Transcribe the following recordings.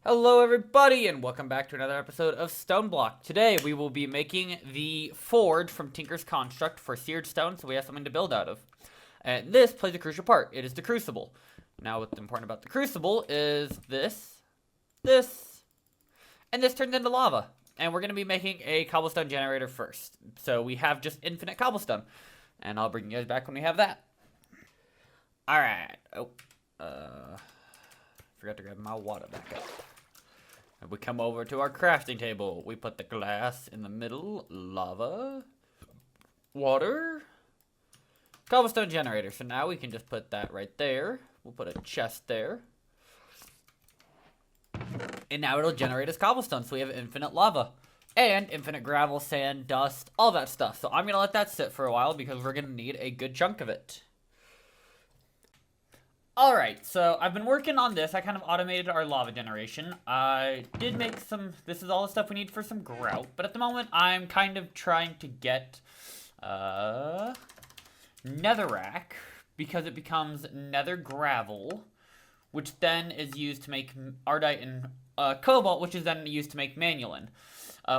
Hello everybody and welcome back to another episode of Stone Block. Today we will be making the forge from Tinker's Construct for seared stone, so we have something to build out of. And this plays a crucial part. It is the crucible. Now what's important about the crucible is this, and this turns into lava. And we're going to be making a cobblestone generator first. So we have just infinite cobblestone. And I'll bring you guys back when we have that. Alright. Forgot to grab my water back up. And we come over to our crafting table. We put the glass in the middle, lava, water, cobblestone generator. So now we can just put that right there. We'll put a chest there. And now it'll generate us cobblestone. So we have infinite lava and infinite gravel, sand, dust, all that stuff. So I'm going to let that sit for a while because we're going to need a good chunk of it. Alright, so I've been working on this. I kind of automated our lava generation. I did make some, this is all the stuff we need for some grout, but at the moment I'm kind of trying to get netherrack because it becomes nether gravel, which then is used to make ardite and cobalt, which is then used to make manulin,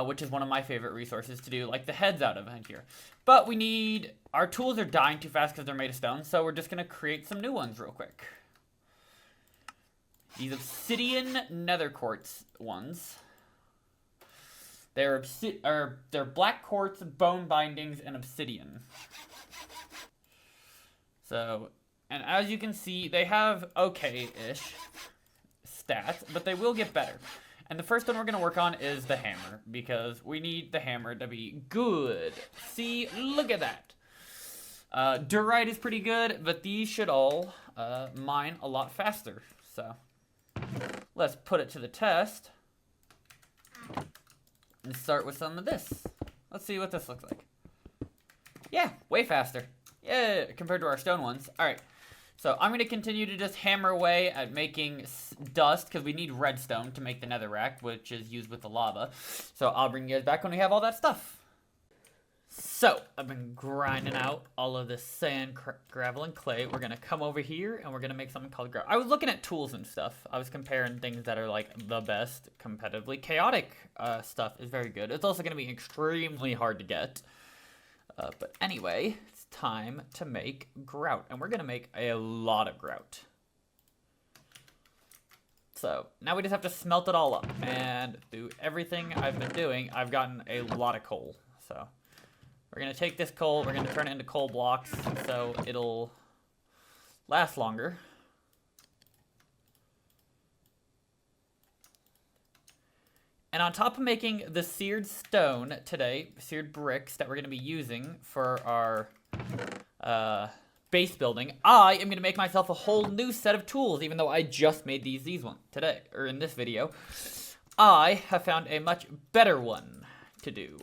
which is one of my favorite resources to do, like the heads out of here. But we need, our tools are dying too fast because they're made of stone, so we're just going to create some new ones real quick. These obsidian nether quartz ones. They're black quartz, bone bindings, and obsidian. So, and as you can see, they have okay-ish stats, but they will get better. And the first one we're going to work on is the hammer, because we need the hammer to be good. See, look at that. Diorite is pretty good, but these should all mine a lot faster. So, let's put it to the test. And start with some of this. Let's see what this looks like. Yeah, way faster. Yeah, compared to our stone ones. Alright. So I'm going to continue to just hammer away at making dust, because we need redstone to make the netherrack, which is used with the lava. So I'll bring you guys back when we have all that stuff. So I've been grinding out all of this sand, gravel, and clay. We're going to come over here, and we're going to make something called grout. I was looking at tools and stuff. I was comparing things that are like the best competitively. Chaotic stuff is very good. It's also going to be extremely hard to get. But anyway, it's time to make grout. And we're going to make a lot of grout. So, now we just have to smelt it all up. And through everything I've been doing, I've gotten a lot of coal. So, we're going to take this coal, we're going to turn it into coal blocks so it'll last longer. And on top of making the seared stone today, seared bricks that we're going to be using for our base building, I am going to make myself a whole new set of tools, even though I just made these ones today, or in this video. I have found a much better one to do,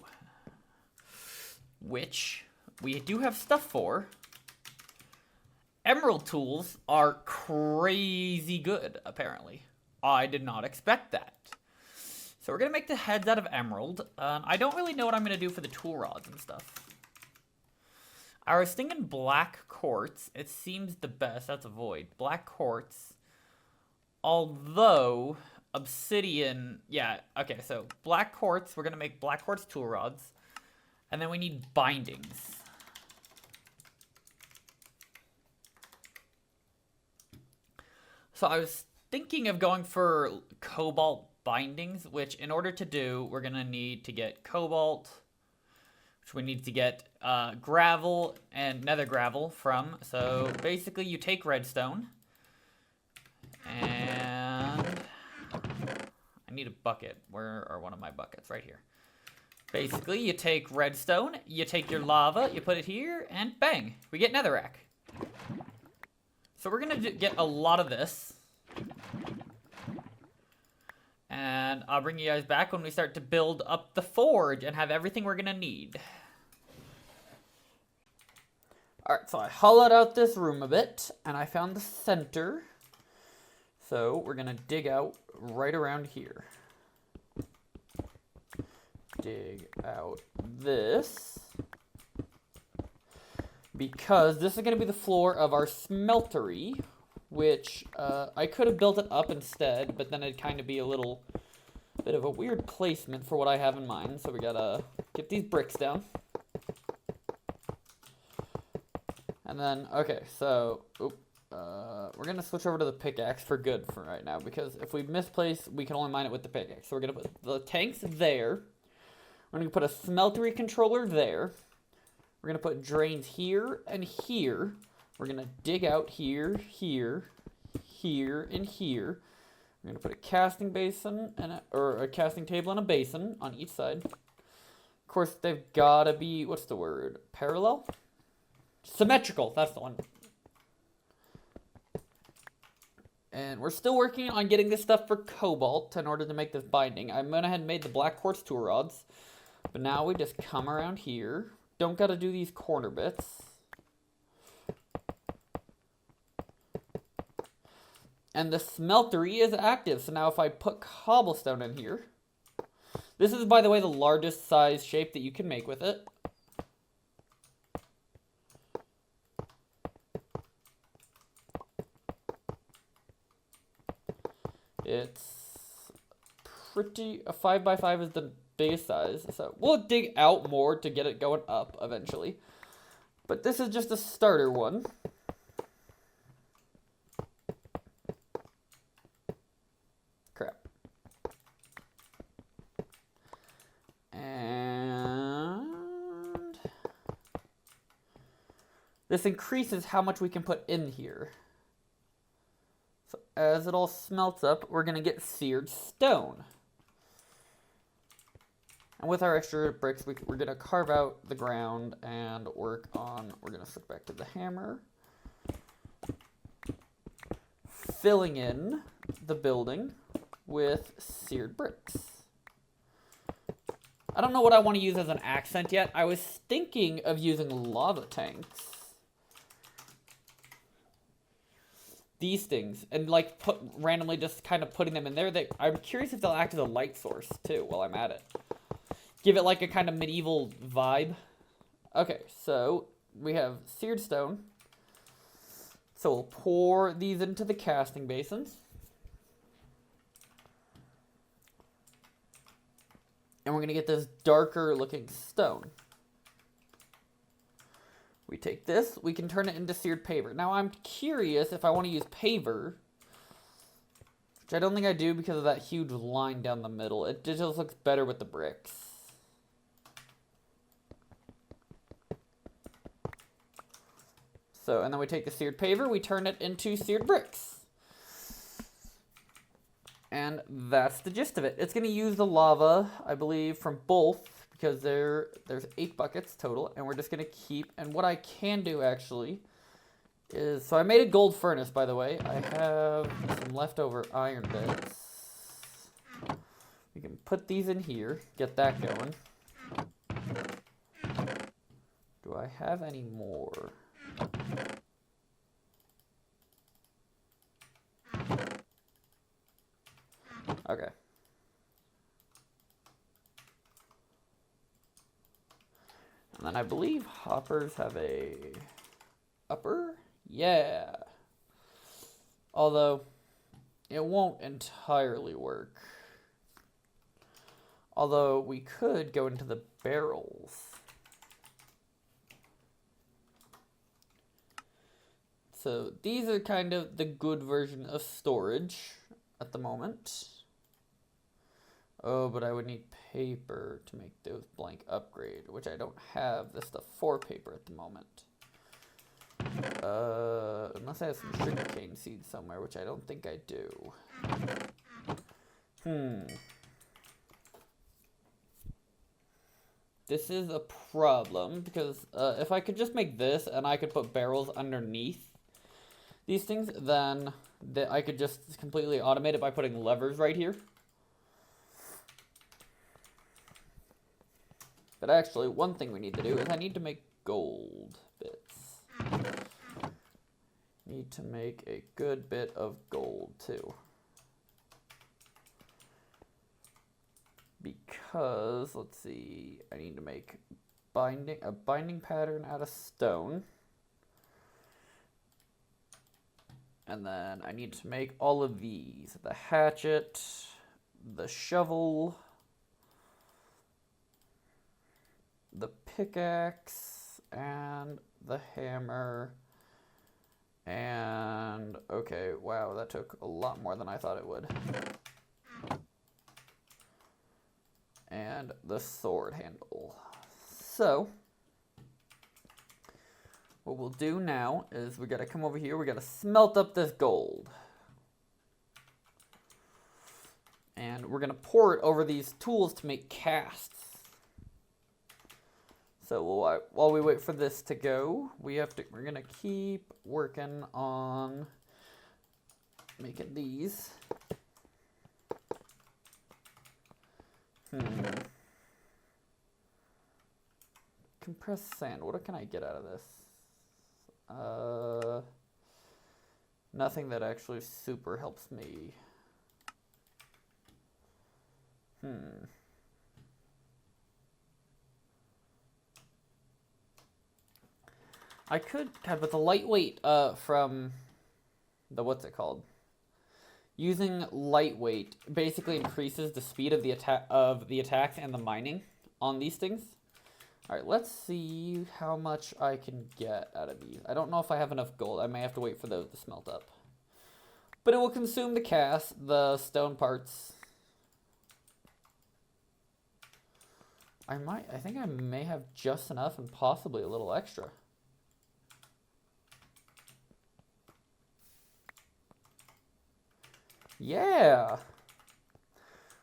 which we do have stuff for. Emerald tools are crazy good, apparently. I did not expect that. So we're going to make the heads out of emerald. I don't really know what I'm going to do for the tool rods and stuff. I was thinking black quartz. It seems the best. That's a void. Black quartz. Although, obsidian... Yeah, okay, so black quartz. We're going to make black quartz tool rods. And then we need bindings. So I was thinking of going for cobalt bindings, which in order to do, we're going to need to get cobalt, which we need to get gravel and nether gravel from. So basically you take redstone, and I need a bucket. Where are one of my buckets? Right here. Basically you take redstone, you take your lava, you put it here, and bang, we get netherrack. So we're going to get a lot of this. And I'll bring you guys back when we start to build up the forge and have everything we're going to need. Alright, so I hollowed out this room a bit, and I found the center. So we're going to dig out right around here. Dig out this. Because this is going to be the floor of our smeltery, which I could have built it up instead, but then it'd kind of be a little bit of a weird placement for what I have in mind. So we gotta get these bricks down. And then, okay, so, we're gonna switch over to the pickaxe for good for right now, because if we misplace, we can only mine it with the pickaxe. So we're gonna put the tanks there. We're gonna put a smeltery controller there. We're gonna put drains here and here. We're gonna dig out here, here, here, and here. We're gonna put a casting basin and a casting table and a basin on each side. Of course, they've gotta be, what's the word? Parallel? Symmetrical, that's the one. And we're still working on getting this stuff for cobalt in order to make this binding. I went ahead and made the black quartz tool rods. But now we just come around here. Don't gotta do these corner bits. And the smeltery is active. So now if I put cobblestone in here. This is, by the way, the largest size shape that you can make with it. It's pretty, a 5x5 is the biggest size, so we'll dig out more to get it going up eventually. But this is just a starter one. Crap. And this increases how much we can put in here. So as it all smelts up, we're gonna get seared stone. And with our extra bricks, we're gonna carve out the ground and work on, we're gonna switch back to the hammer. Filling in the building with seared bricks. I don't know what I want to use as an accent yet. I was thinking of using lava tanks. These things, and like randomly just kind of putting them in there. I'm curious if they'll act as a light source too while I'm at it. Give it like a kind of medieval vibe. Okay, so we have seared stone. So we'll pour these into the casting basins. And we're gonna get this darker looking stone. We take this, we can turn it into seared paver. Now I'm curious if I want to use paver, which I don't think I do because of that huge line down the middle. It just looks better with the bricks. So, and then we take the seared paver, we turn it into seared bricks. And that's the gist of it. It's going to use the lava, I believe, from both, because there's 8 buckets total, and we're just going to keep, and what I can do actually is, so I made a gold furnace, by the way. I have some leftover iron bits. We can put these in here, get that going. Do I have any more? Okay. And then I believe hoppers have a upper? Yeah. Although it won't entirely work. Although we could go into the barrels. So these are kind of the good version of storage at the moment. Oh, but I would need paper to make those blank upgrade, which I don't have the stuff for paper at the moment. Unless I have some sugarcane seeds somewhere, which I don't think I do. This is a problem, because if I could just make this and I could put barrels underneath these things, then I could just completely automate it by putting levers right here. But actually, one thing we need to do is I need to make gold bits. Need to make a good bit of gold too. Because, let's see, I need to make a binding pattern out of stone. And then I need to make all of these. The hatchet, the shovel, the pickaxe, and the hammer. And, okay, wow, that took a lot more than I thought it would. And the sword handle. So, what we'll do now is we gotta come over here, we gotta smelt up this gold. And we're gonna pour it over these tools to make casts. So while we wait for this to go, we're gonna keep working on making these. Compressed sand, what can I get out of this? Nothing that actually super helps me. I could, God, but the lightweight from the, what's it called? Using lightweight basically increases the speed of the attacks and the mining on these things. All right, let's see how much I can get out of these. I don't know if I have enough gold. I may have to wait for those to smelt up. But it will consume the cast, the stone parts. I think I may have just enough and possibly a little extra. Yeah,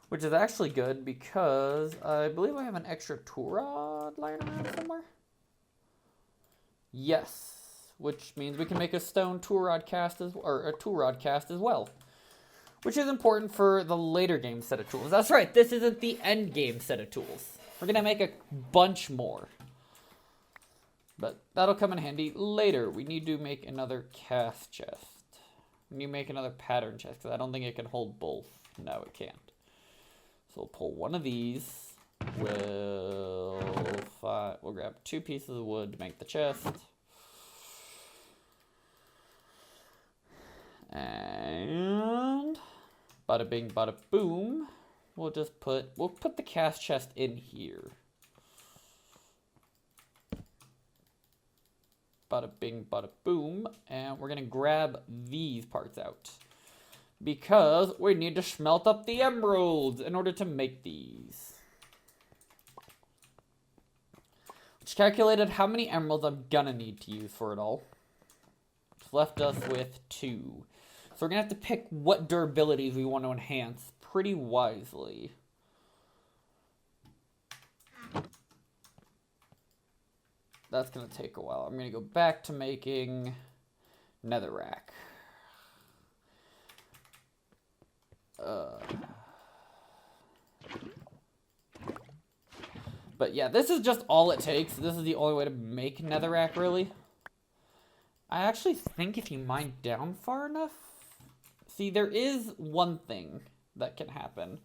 which is actually good because I believe I have an extra tool rod lying around somewhere. Yes, which means we can make a stone tool rod cast as well, which is important for the later game set of tools. That's right, this isn't the end game set of tools. We're gonna make a bunch more, but that'll come in handy later. We need to make another cast chest. We need to make another pattern chest, because I don't think it can hold both. No, it can't. So we'll pull one of these. We'll grab 2 pieces of wood to make the chest. And bada bing, bada boom. We'll put the cast chest in here. Bada bing, bada boom, and we're gonna grab these parts out because we need to smelt up the emeralds in order to make these. Which calculated how many emeralds I'm gonna need to use for it all. It's left us with 2. So we're gonna have to pick what durabilities we want to enhance pretty wisely. That's going to take a while. I'm going to go back to making netherrack. But yeah, this is just all it takes. This is the only way to make netherrack, really. I actually think if you mine down far enough... See, there is one thing that can happen.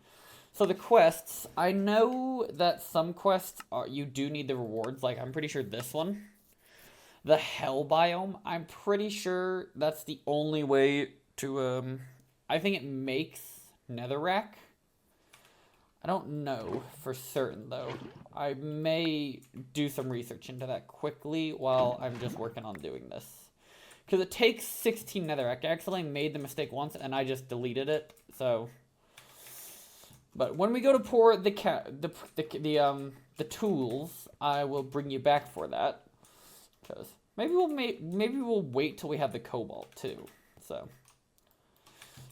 So the quests, I know that some quests you do need the rewards, like I'm pretty sure this one. The hell biome, I'm pretty sure that's the only way to, I think it makes netherrack. I don't know for certain though. I may do some research into that quickly while I'm just working on doing this. Because it takes 16 netherrack. I actually made the mistake once and I just deleted it, so... But when we go to pour the tools, I will bring you back for that. Because maybe we'll wait till we have the cobalt too. So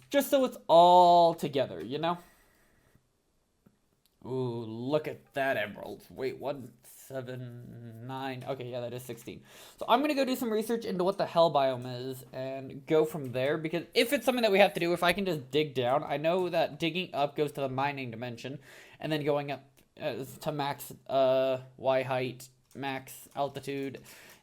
just so it's all together, you know. Ooh, look at that emerald. Wait, 179. Okay, yeah, that is 16. So I'm gonna go do some research into what the hell biome is and go from there, because if it's something that we have to do, if I can just dig down, I know that digging up goes to the mining dimension, and then going up to max Y height, max altitude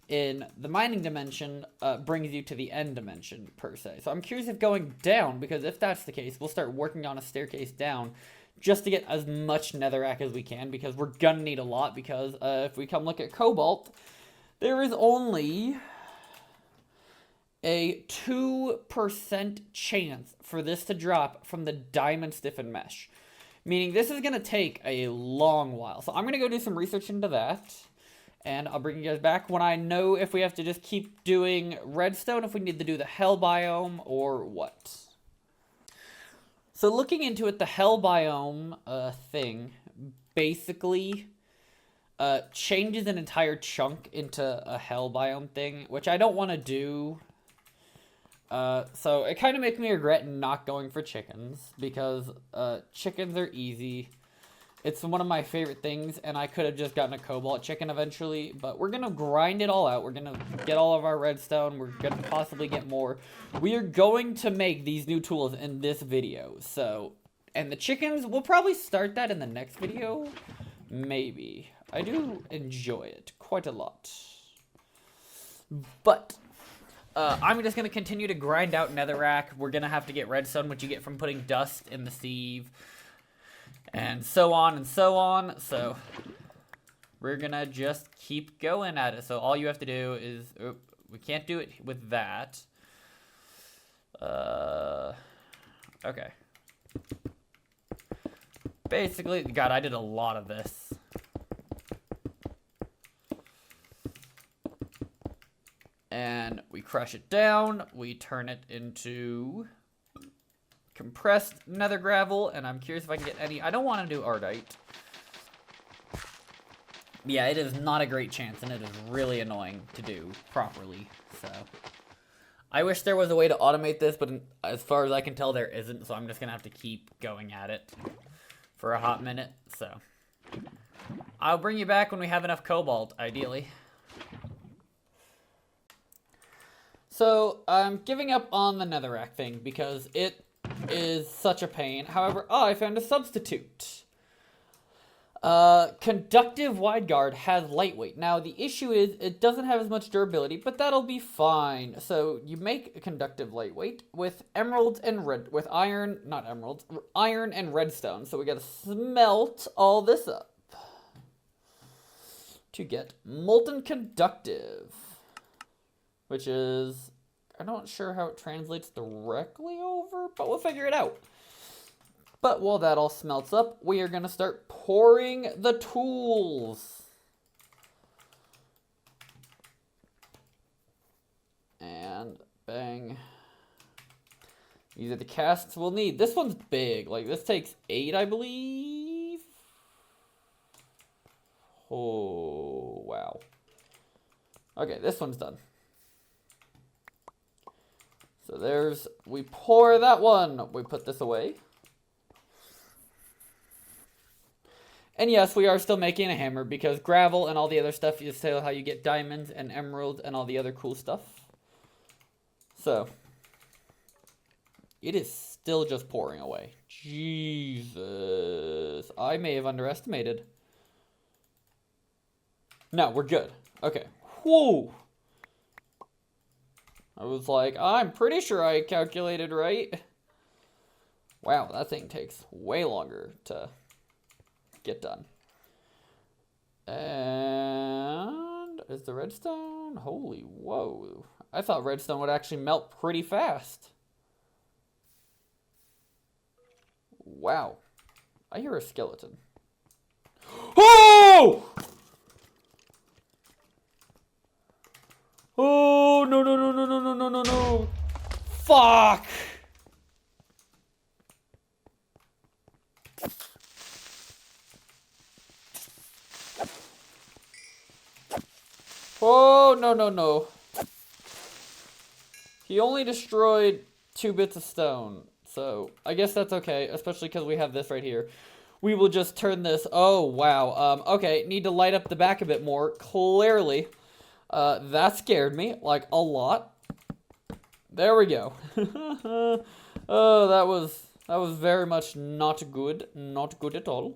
in the mining dimension brings you to the end dimension per se. So I'm curious if going down, because if that's the case, we'll start working on a staircase down just to get as much netherrack as we can, because we're gonna need a lot, because if we come look at cobalt, there is only a 2% chance for this to drop from the diamond stiffened mesh. Meaning this is going to take a long while. So I'm going to go do some research into that. And I'll bring you guys back when I know if we have to just keep doing redstone, if we need to do the hell biome, or what. So looking into it, the hell biome thing basically changes an entire chunk into a hell biome thing, which I don't want to do. So it kind of makes me regret not going for chickens, because chickens are easy. It's one of my favorite things, and I could have just gotten a cobalt chicken eventually, but we're going to grind it all out. We're going to get all of our redstone. We're going to possibly get more. We are going to make these new tools in this video, so, and the chickens, we'll probably start that in the next video, maybe. I do enjoy it quite a lot. But I'm just going to continue to grind out netherrack. We're going to have to get redstone, which you get from putting dust in the sieve. And so on and so on. So we're going to just keep going at it. So all you have to do is... Oh, we can't do it with that. Okay. Basically, God, I did a lot of this. And we crush it down. We turn it into compressed nether gravel. And I'm curious if I can get any... I don't want to do ardite. Yeah, it is not a great chance. And it is really annoying to do properly. So I wish there was a way to automate this. But as far as I can tell, there isn't. So I'm just going to have to keep going at it for a hot minute. So I'll bring you back when we have enough cobalt, ideally. So, I'm giving up on the netherrack thing because it is such a pain. However, I found a substitute. Conductive wide guard has lightweight. Now, the issue is it doesn't have as much durability, but that'll be fine. So, you make a conductive lightweight with emeralds and iron and redstone. So, we gotta smelt all this up to get molten conductive. Which is, I'm not sure how it translates directly over, but we'll figure it out. But while that all smelts up, we are going to start pouring the tools. And bang. These are the casts we'll need. This one's big. Like, this takes 8, I believe. Oh, wow. Okay, this one's done. So we pour that one. We put this away. And yes, we are still making a hammer because gravel and all the other stuff is still how you get diamonds and emeralds and all the other cool stuff. So, it is still just pouring away. Jesus. I may have underestimated. No, we're good. Okay. Whoa. I was like, I'm pretty sure I calculated right. Wow, that thing takes way longer to get done. And is the redstone? Holy whoa. I thought redstone would actually melt pretty fast. Wow. I hear a skeleton. Oh! Oh, no, no, no, no, no, no, no, no, no. Fuck. Oh, no, no, no. He only destroyed 2 bits of stone. So, I guess that's okay, especially because we have this right here. We will just turn this. Oh, wow. Okay, need to light up the back a bit more. Clearly. That scared me, like, a lot. There we go. Oh, that was very much not good. Not good at all.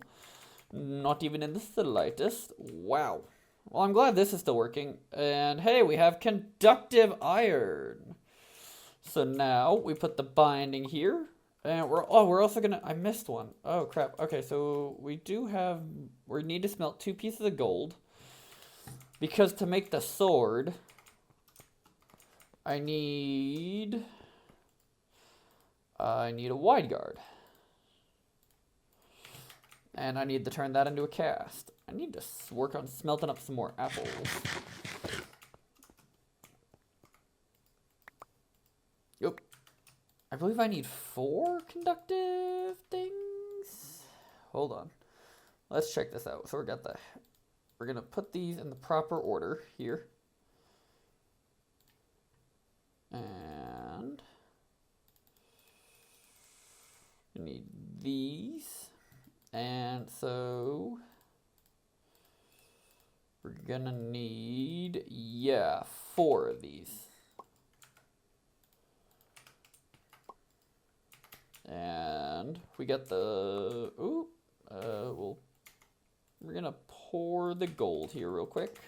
Not even in the slightest. Wow. Well, I'm glad this is still working. And, hey, we have conductive iron. So now, we put the binding here. And we're also gonna, I missed one. Oh, crap. Okay, so we need to smelt 2 pieces of gold. Because to make the sword, I need a wide guard. And I need to turn that into a cast. I need to work on smelting up some more apples. Yep. I believe I need 4 conductive things. Hold on. Let's check this out. So we're gonna put these in the proper order here. And we need these. And so we're gonna need, 4 of these. And we got the, we're gonna pour the gold here real quick.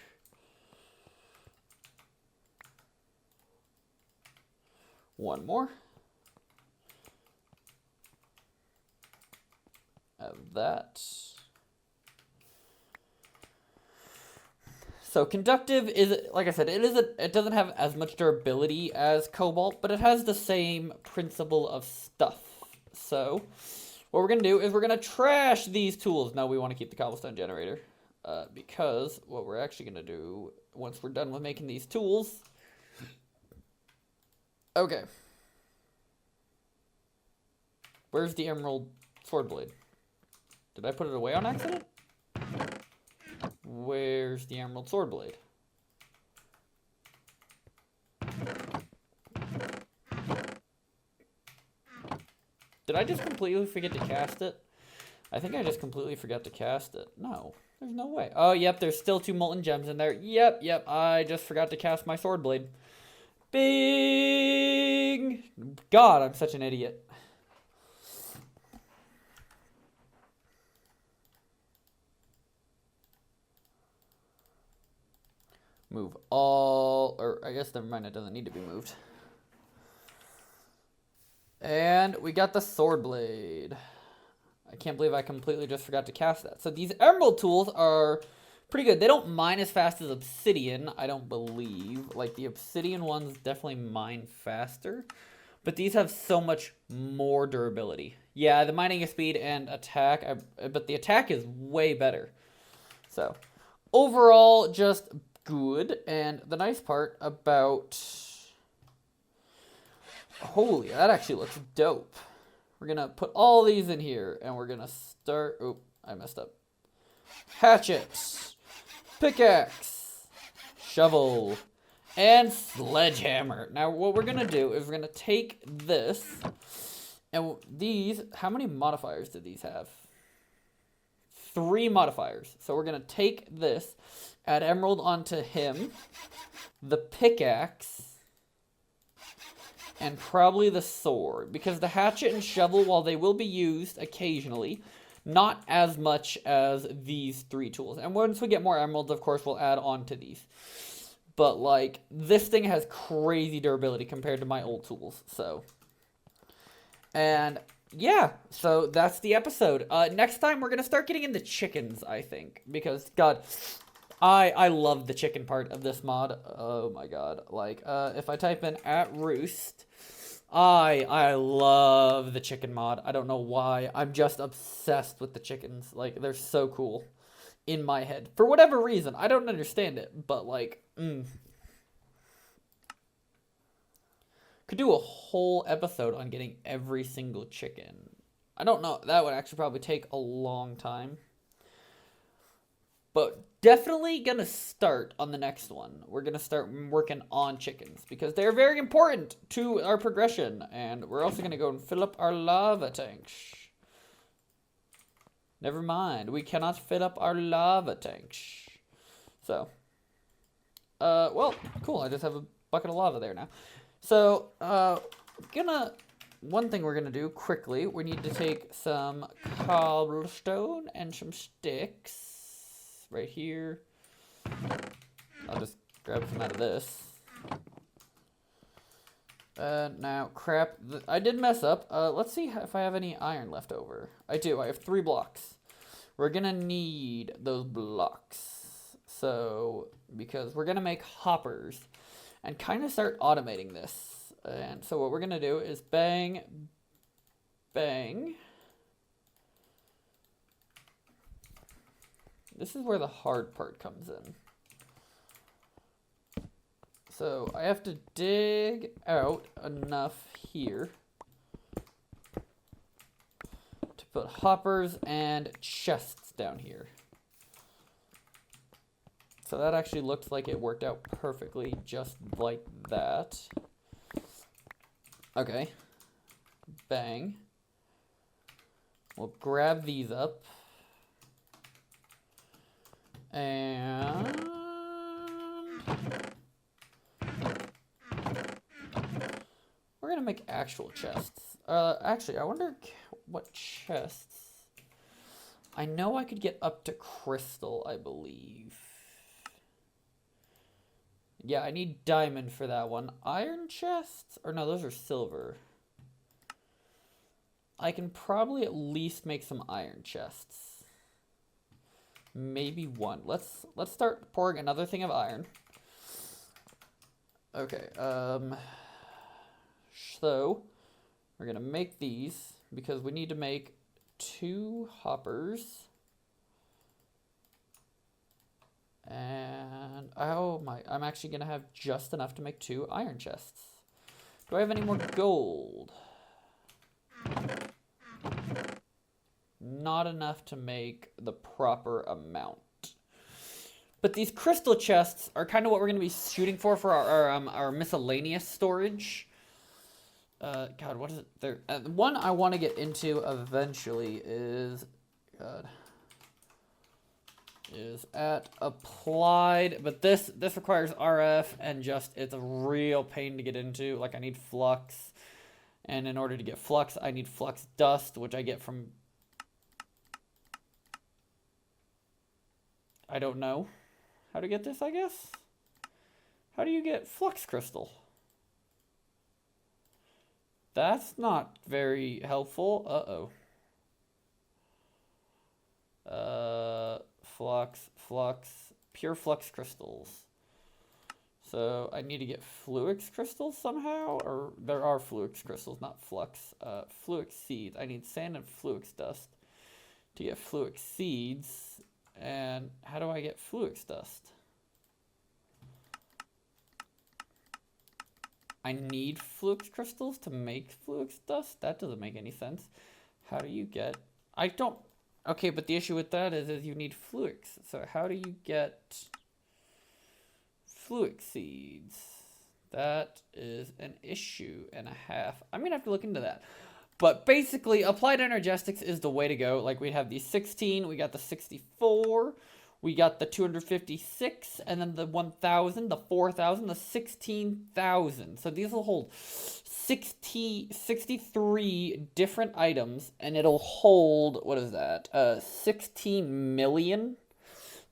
One more. Of that. So conductive is, like I said, it doesn't have as much durability as cobalt, but it has the same principle of stuff. So what we're gonna do is we're gonna trash these tools. No, we want to keep the cobblestone generator, because what we're actually gonna do once we're done with making these tools. Okay. Where's the emerald sword blade? Did I put it away on accident? Where's the emerald sword blade? Did I just completely forget to cast it? I think I just completely forgot to cast it. No, there's no way. Oh, yep, there's still 2 molten gems in there. Yep, I just forgot to cast my sword blade. Bing! God, I'm such an idiot. Move all, or I guess never mind, it doesn't need to be moved. And we got the sword blade. I can't believe I completely just forgot to cast that. So these emerald tools are pretty good. They don't mine as fast as obsidian, I don't believe. Like the obsidian ones definitely mine faster. But these have so much more durability. Yeah, the mining speed and attack, but the attack is way better. So overall, just good. And the nice part about, holy, that actually looks dope. We're gonna put all these in here and we're gonna start, oh, I messed up. Hatchet, pickaxe, shovel, and sledgehammer. Now what we're gonna do is we're gonna take this, and these, how many modifiers do these have? 3 modifiers. So we're gonna take this, add emerald onto him, the pickaxe, and probably the sword. Because the hatchet and shovel, while they will be used occasionally, not as much as these 3 tools. And once we get more emeralds, of course, we'll add on to these. But, like, this thing has crazy durability compared to my old tools, so. And, yeah, so that's the episode. Next time, we're going to start getting into chickens, I think. Because, God, I love the chicken part of this mod. Oh, my God. Like, if I type in @roost, I love the chicken mod. I don't know why. I'm just obsessed with the chickens. Like, they're so cool in my head. For whatever reason. I don't understand it, but, like, Could do a whole episode on getting every single chicken. I don't know. That would actually probably take a long time. But definitely gonna start on the next one. We're gonna start working on chickens because they're very important to our progression. And we're also gonna go and fill up our lava tanks. Never mind. We cannot fill up our lava tanks. So, well, cool. I just have a bucket of lava there now. So, one thing we're gonna do quickly, we need to take some cobblestone and some sticks right here. I'll just grab some out of this. Now, crap, I did mess up. Let's see if I have any iron left over. I do, I have 3 blocks. We're gonna need those blocks. So, because we're gonna make hoppers. and kind of start automating this. And so what we're going to do is bang, bang. This is where the hard part comes in. So I have to dig out enough here to put hoppers and chests down here. So that actually looks like it worked out perfectly just like that. Okay. Bang. We'll grab these up. And we're gonna make actual chests. Actually, I wonder what chests. I know I could get up to crystal, I believe. Yeah, I need diamond for that one. Iron chests? Or no, those are silver. I can probably at least make some iron chests. Maybe one. Let's start pouring another thing of iron. Okay, so we're gonna make these because we need to make 2 hoppers. And oh my, I'm actually gonna have just enough to make 2 iron chests. Do I have any more gold? Not enough to make the proper amount. But these crystal chests are kind of what we're gonna be shooting for our miscellaneous storage. God, what is it? There, one I want to get into eventually is, God, is at applied, but this requires RF and just it's a real pain to get into. Like I need flux, and in order to get flux, I need flux dust, which I get from I don't know how to get this. I guess. How do you get flux crystal? That's not very helpful. Flux, pure flux crystals. So I need to get fluix crystals somehow, or there are fluix crystals, not flux. Fluix seeds. I need sand and fluix dust to get fluix seeds. And how do I get fluix dust? I need fluix crystals to make fluix dust? That doesn't make any sense. How do you get... I don't... Okay, but the issue with that is you need fluix. So how do you get fluix seeds? That is an issue and a half. I'm going to have to look into that. But basically, applied energetics is the way to go. Like, we have the 16, we got the 64, we got the 256, and then the 1,000, the 4,000, the 16,000. So these will hold 63 different items, and it'll hold, what is that? 16 million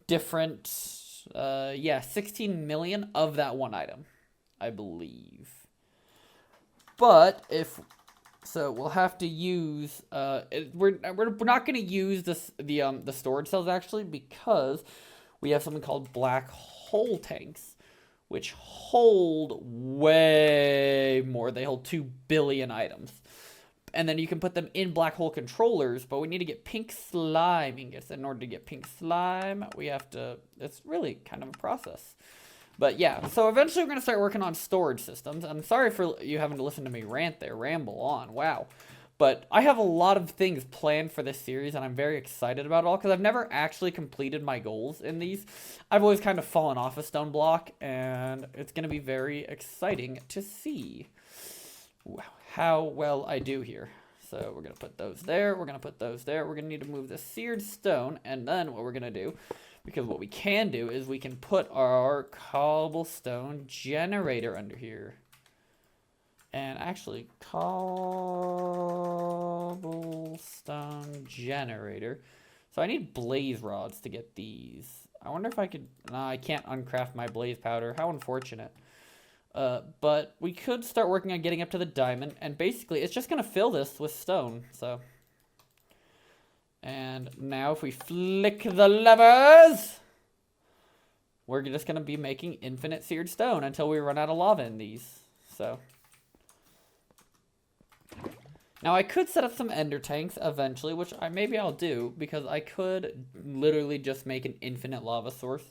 different, 16 million of that one item, I believe. But if... So we'll have to use, we're not going to use the storage cells actually, because we have something called black hole tanks, which hold way more. They hold 2 billion items. And then you can put them in black hole controllers, but we need to get pink slime ingots. In order to get pink slime, we have to, it's really kind of a process. But yeah, so eventually we're going to start working on storage systems. I'm sorry for you having to listen to me ramble on. Wow. But I have a lot of things planned for this series, and I'm very excited about it all, because I've never actually completed my goals in these. I've always kind of fallen off a stone block, and it's going to be very exciting to see how well I do here. So we're going to put those there. We're going to put those there. We're going to need to move the seared stone, and then what we're going to do... Because what we can do is we can put our cobblestone generator under here. And actually, cobblestone generator. So I need blaze rods to get these. I wonder if I could... No, I can't uncraft my blaze powder. How unfortunate. But we could start working on getting up to the diamond. And basically, it's just going to fill this with stone. So... And now if we flick the levers, we're just going to be making infinite seared stone until we run out of lava in these. So now I could set up some ender tanks eventually, which maybe I'll do, because I could literally just make an infinite lava source.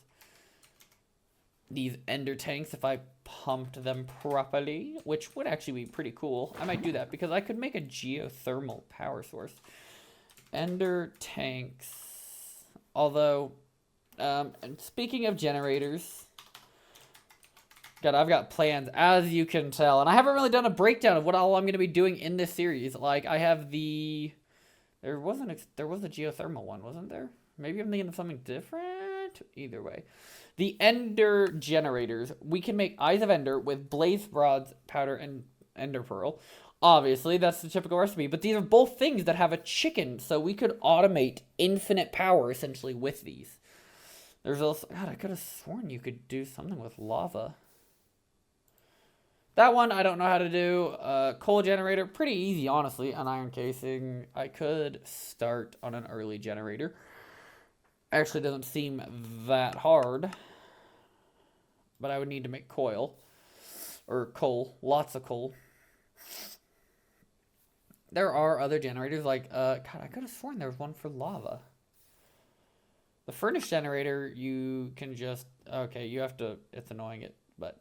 These ender tanks, if I pumped them properly, which would actually be pretty cool. I might do that because I could make a geothermal power source. Ender tanks. Although, and speaking of generators, God, I've got plans, as you can tell. And I haven't really done a breakdown of what all I'm going to be doing in this series. Like, I have the... there was a geothermal one, wasn't there? Maybe I'm thinking of something different? Either way. The ender generators. We can make Eyes of Ender with blaze rods, powder, and ender pearl. Obviously, that's the typical recipe. But these are both things that have a chicken. So we could automate infinite power, essentially, with these. There's also... God, I could have sworn you could do something with lava. That one, I don't know how to do. Coal generator, pretty easy, honestly. An iron casing. I could start on an early generator. Actually, doesn't seem that hard. But I would need to make coal. Or coal. Lots of coal. There are other generators, like, God, I could have sworn there was one for lava. The furnace generator, you can just, okay, you have to, it's annoying it, but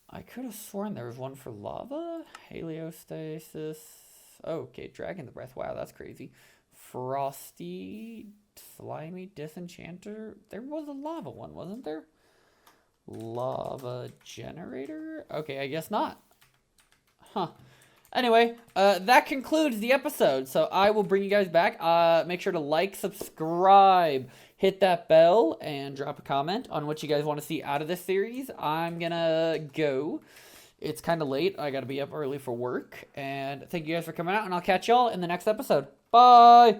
I could have sworn there was one for lava. Heliostasis. Oh, okay, Dragon's Breath. Wow, that's crazy. Frosty, Slimy, Disenchanter. There was a lava one, wasn't there? Lava generator? Okay, I guess not. Huh. Anyway, that concludes the episode. So I will bring you guys back. Make sure to like, subscribe, hit that bell, and drop a comment on what you guys want to see out of this series. I'm gonna go. It's kind of late. I gotta be up early for work. And thank you guys for coming out, and I'll catch y'all in the next episode. Bye!